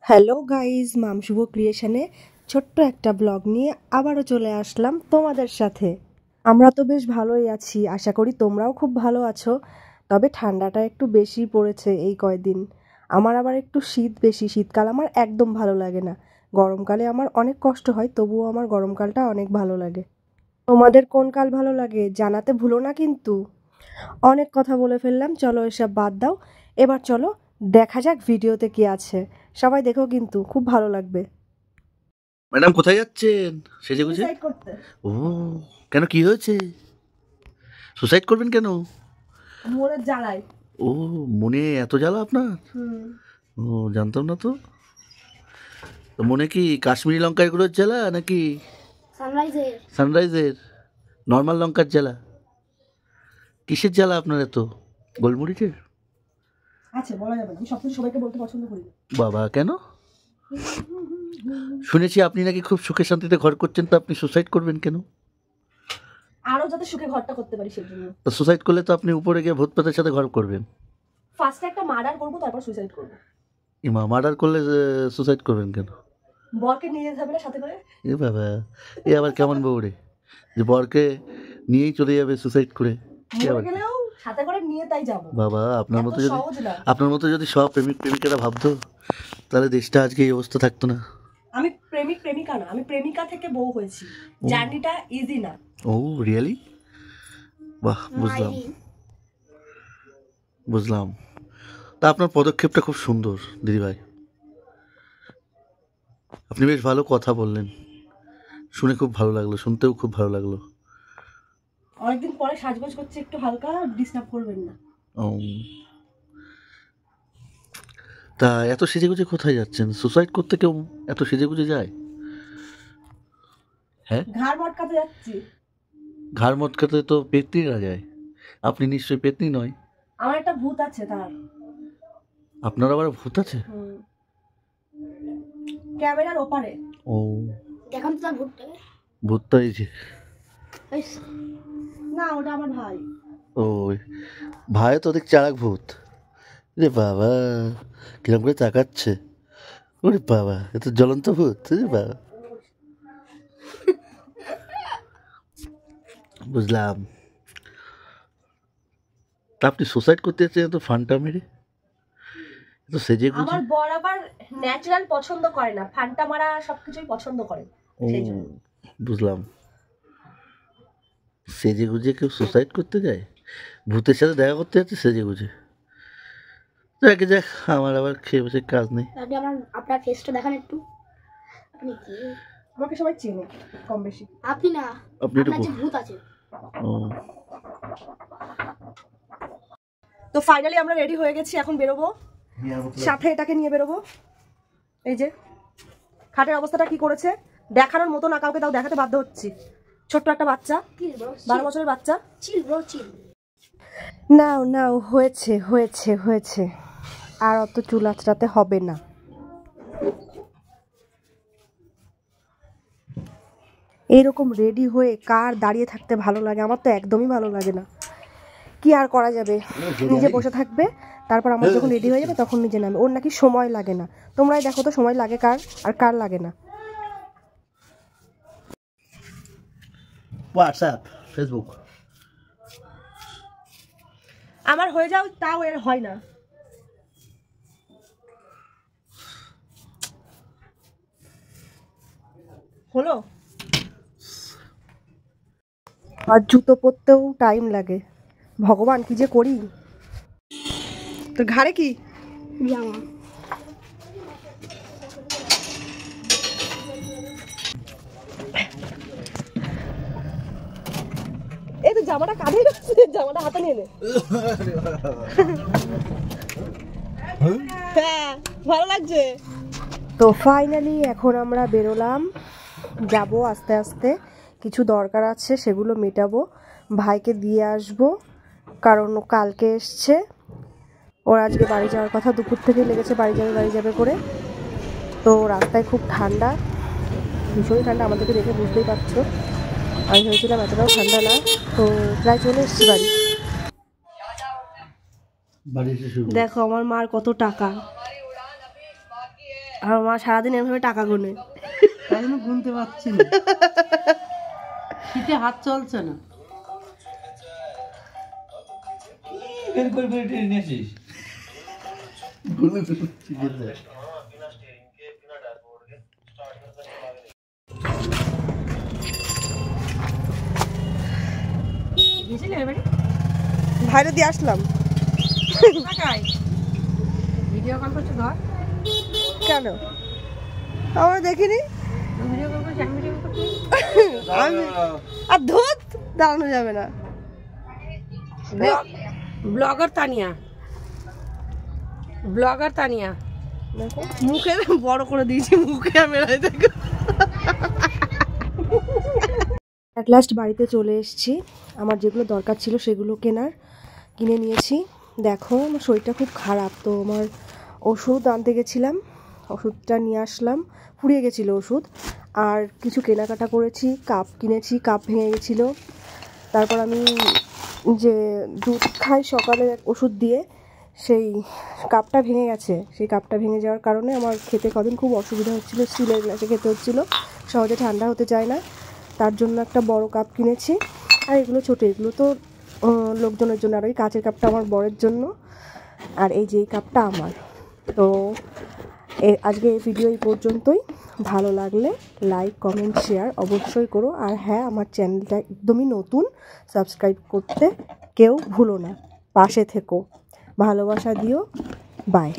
Hello guys, মাম শুভ ক্রিয়েশনে ছোট্ট একটা blog নিয়ে আবারও চলে আসলাম তোমাদের সাথে। আমরা তো বেশ ভালোই আছি, আশা করি তোমরাও খুব ভালো আছো। তবে ঠান্ডাটা একটু বেশি পড়েছে এই কয়দিন। আমার আবার একটু শীত বেশি, শীতকাল আমার একদম ভালো লাগে না। গরমকালে আমার অনেক কষ্ট হয়, তবুও আমার গরমকালটা অনেক ভালো লাগে। তোমাদের কোন কাল ভালো লাগে জানাতে ভুলো না কিন্তু। অনেক কথা বলে ফেললাম, চলো এসব বাদ দাও। এবার চলো দেখা যাক ভিডিওতে কি আছে। সবাই দেখো কিন্তু, খুব ভালো লাগবে। ম্যাডাম কোথায় যাচ্ছেন সেজে গুজে? সুসাইড করতে। ও, কেন, কি হয়েছে? সুসাইড করবেন কেন? মনের জ্বালায়। ও, মনে এত জ্বালা আপনার? ও, জানতাম না তো। তো মনে কি কাশ্মীরি লঙ্কার গুঁড়োর জ্বালা নাকি সানরাইজের নর্মাল লঙ্কার জ্বালা? কিসের জ্বালা আপনার এত? গোলমরিচের? আচ্ছা, বলা যাবে না, আমি সবকিছু সবাইকে বলতে পছন্দ করি না। বাবা, কেন? শুনেছি আপনি নাকি খুব সুখে শান্তিতে ঘর করছেন, তো আপনি সুসাইড করবেন কেন? আরো যাতে সুখে ঘরটা করতে পারি সেই জন্য। তো সুসাইড করলে তো আপনি উপরে গিয়ে ভূত প্রেতের সাথে ঘর করবেন। ফার্স্টে একটা মার্ডার করব, তারপর সুইসাইড করব। ইমা, মার্ডার করলে সুসাইড করবেন কেন? বরকে নিয়ে যেতে হবে না সাথে করে। এ বাবা, এ আবার কেমন বউ রে, যে বরকে নিয়েই চলে যাবে সুসাইড করে? মরে গেলেও সাথে করে নিয়ে তাই যাব। বাবা, আপনার মতো যদি সহজ না। আপনার মতো যদি সব প্রেমিক প্রেমিকারা ভাবতো, তাহলে দেশটা আজকে এই অবস্থা থাকতো না। আমি প্রেমিক প্রেমিকা না, আমি প্রেমিকা থেকে বউ হয়েছি। জার্নিটা ইজি না। ও রিয়েলি? বাহ, বুঝলাম বুঝলাম। তা আপনার পদক্ষেপটা খুব সুন্দর দিদিভাই। আপনি বেশ ভালো কথা বললেন, শুনে খুব ভালো লাগলো, শুনতেও খুব ভালো লাগলো। অনেকদিন পরে সাজগোজ করছে, একটু হালকা ডিস্টার্ব করবেন না। ও, তা এত সেজেগুজে কোথায় যাচ্ছেন? সুসাইড করতে কেউ এত সেজেগুজে যায়? হ্যাঁ, ঘাড় মটকাতে যাচ্ছি। ঘাড় মটকাতে তো পেতনিরা যায়, আপনি নিশ্চয়ই পেতনি নয়। আমার একটা ভূত আছে তার। আপনার আবার ভূত আছে? ক্যামেরার ওপারে। ও, দেখান তো তার ভূতটাকে। ভূতটা এই যে। না, ওটা আমার ভাই। ও, ভাই তো দেখছি আরেক ভূত। রে বাবা, কিরম করে তাকাচ্ছে! ওরে বাবা, এ তো জ্বলন্ত ভূত রে বাবা। বুঝলাম। তা আপনি সুসাইড করতে যাচ্ছেন তো ফানটা মেরে, তো সেজে গুজে? আমার বর আবার ন্যাচারাল পছন্দ করে না, ফান্টা মারা সবকিছুই পছন্দ করে। বুঝলাম। সেজে গুজে কেউ সুসাইড করতে যায়? ভূতের সাথে দেখা করতে যাচ্ছে সেজে গুজে? যাকে যাক, আমার আবার খেয়ে বসে কাজ নেই। আপনি আপনার ফেসটা দেখান একটু। আপনি কি? আমাকে সবাই চেনে কম বেশি। আপনি না, আপনি আপনার যে ভূত আছে। ও, তো ফাইনালি আমরা রেডি হয়ে গেছি, এখন বেরোবো। সাথে এটাকে নিয়ে বেরোবো। এই যে খাটের অবস্থাটা কি করেছে দেখানোর মতো না, কাউকে তাও দেখাতে বাধ্য হচ্ছি। ছোট্ট একটা বাচ্চা, 12 বছরের বাচ্চা। চিল ব্রো, চিল। নাও নাও, হয়েছে হয়েছে হয়েছে, আর অত চুল আঁচড়াতে হবে না। এরকম রেডি হয়ে কার দাঁড়িয়ে থাকতে ভালো লাগে? আমার তো একদমই ভালো লাগে না। কি আর করা যাবে, নিজে বসে থাকবে, তারপর আমার যখন রেডি হয়ে যাবে তখন নিজে নামে। ওর নাকি সময় লাগে না। তোমরাই দেখো তো সময় লাগে কার আর কার লাগে না। WhatsApp, Facebook. আমার হয়ে যাও, তাও এর হয় না। হলো। আর জুতো পরতেও টাইম লাগে, ভগবান কি যে করি। তো ঘাড়ে কি জামা? এই তো জামাটা কাঁধে রাখছে, জামাটা হাতে নিয়ে নে। হ্যাঁ, ভালো লাগছে। তো ফাইনালি এখন আমরা বেরোলাম, যাব আস্তে আস্তে। কিছু দরকার আছে, সেগুলো মেটাবো, ভাইকে দিয়ে আসবো, কারণ ও কালকে এসছে। ওর আজকে বাড়ি যাওয়ার কথা, দুপুর থেকে লেগেছে বাড়ি যাবে করে। তো রাস্তায় খুব ঠান্ডা, ভীষণই ঠান্ডা, আমাদেরকে দেখে বুঝতেই পারছো। আমি ভেবেছিলাম এতটাও ঠান্ডা না। তো প্রায় চলে এসছি বাড়ি। দেখো আমার মার কত টাকা, আমার মা সারাদিন এভাবে টাকা গুনে। তাই জন্য গুনতে পারছি না, শীতে হাত চলছে না। ভাইরে দিয়ে আসলাম। ভিডিও কল করছো ধর, কেন আমরা দেখিনি? ভিডিও কল করছি, আমি ভিডিও করছি। আমি আর ধুত দাঁড়ানো যাবে না। Blogger Tania, blogger Tania. দেখো মুখে বড় করে দিয়েছি, মুখে ক্যামেরায় দেখো। অ্যাট লাস্ট বাড়িতে চলে এসেছি। আমার যেগুলো দরকার ছিল সেগুলো কিনে নিয়েছি। দেখো আমার শরীরটা খুব খারাপ, তো আমার ওষুধ আনতে গেছিলাম, ওষুধটা নিয়ে আসলাম, ফুরিয়ে গেছিলো ওষুধ। আর কিছু কেনাকাটা করেছি, কাপ কিনেছি, কাপ ভেঙে গেছিলো। তারপর আমি যে দুধ খাই সকালে ওষুধ দিয়ে, সেই কাপটা ভেঙে গেছে। সেই কাপটা ভেঙে যাওয়ার কারণে আমার খেতে কদিন খুব অসুবিধা হচ্ছিলো, স্টিলের গ্লাসে খেতে হচ্ছিলো, সহজে ঠান্ডা হতে চায় না। তার জন্য একটা বড় কাপ কিনেছি। আর এগুলো ছোটো, এগুলো তো লোকজনের জন্য। আর ওই কাচের কাপটা আমার বরের জন্য, আর এই যে এই কাপটা আমার। তো আজকে এই ভিডিও এই পর্যন্তই। ভালো লাগলে লাইক, কমেন্ট, শেয়ার অবশ্যই করো। আর হ্যাঁ, আমার চ্যানেলটা একদমই নতুন, সাবস্ক্রাইব করতে কেউ ভুলো না, পাশে থেকো, ভালোবাসা দিও। বাই।